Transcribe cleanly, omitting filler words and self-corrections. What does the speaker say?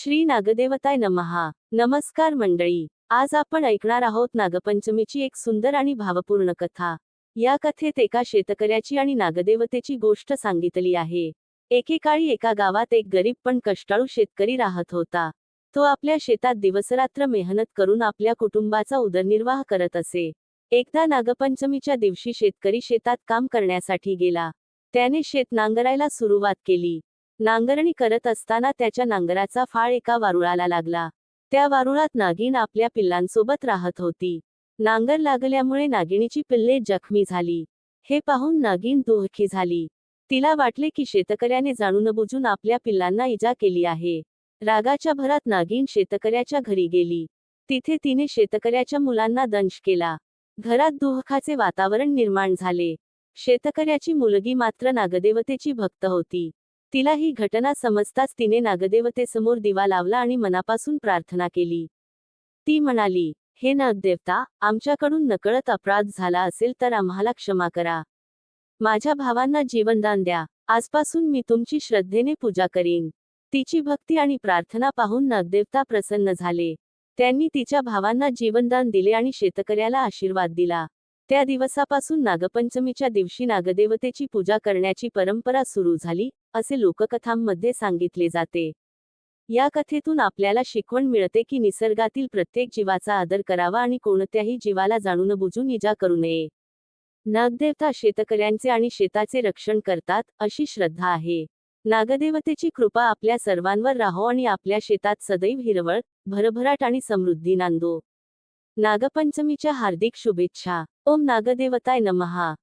श्री नागदेवताय नमः. नमस्कार मंडळी. आज आपण ऐकणार आहोत नागपंचमीची एक सुंदर आणि भावपूर्ण कथा. या कथेत एका शेतकऱ्याची आणि नागदेवतेची गोष्ट सांगितली आहे. एकेकाळी एका गावात एक गरीब पण कष्टाळू शेतकरी राहत होता. तो आपल्या शेतात दिवसरात्र मेहनत करून आपल्या कुटुंबाचा उदरनिर्वाह करत असे. एकदा नागपंचमीच्या दिवशी शेतकरी शेतात काम करण्यासाठी गेला. त्याने शेत नांगरायला सुरुवात केली. नांगरणी करत असताना त्याच्या नांगराचा फाळ एका वारुळाला लागला. त्या वारुळात नागिन आपल्या पिल्लांसोबत राहत होती. नांगर लागल्यामुळे नागिणीची पिल्ले जखमी झाली. हे पाहून नागिन दुःखी झाली. तिला वाटले की शेतकऱ्याने जाणून बुजून आपल्या पिल्लांना इजा केली आहे. रागाच्या भरात नागिन शेतकऱ्याच्या घरी गेली. तिथे तिने शेतकऱ्याच्या मुलांना दंश केला. घरात दुःखाचे वातावरण निर्माण झाले. शेतकऱ्याची मुलगी मात्र नागदेवतेची भक्त होती. तिला ही घटना समजताच तिने नागदेवतेसमोर दिवा लावला आणि मनापासून प्रार्थना केली. ती म्हणाली, हे नागदेवता, आमच्याकडून नकळत अपराध झाला असेल तर आम्हाला क्षमा करा. माझ्या भावांना जीवनदान द्या. आजपासून मी तुमची श्रद्धेने पूजा करीन. तिची भक्ती आणि प्रार्थना पाहून नागदेवता प्रसन्न झाले. त्यांनी तिच्या भावांना जीवनदान दिले आणि शेतकऱ्याला आशीर्वाद दिला. त्या दिवसापासून नागपंचमीच्या दिवशी नागदेवतेची पूजा करण्याची परंपरा सुरू झाली, असे लोककथांमध्ये सांगितले जाते. या कथेतून आपल्याला शिकवण मिळते की निसर्गातील प्रत्येक जीवाचा आदर करावा आणि कोणत्याही जीवाला जाणून बुजून इजा करू नये. नागदेवता शेतकऱ्यांचे आणि शेताचे रक्षण करतात, अशी श्रद्धा आहे. नागदेवतेची कृपा आपल्या सर्वांवर राहो आणि आपल्या शेतात सदैव हिरवळ, भरभराट आणि समृद्धी नांदो. नागपंचमीच्या हार्दिक शुभेच्छा. ओम नागदेवताय नमः.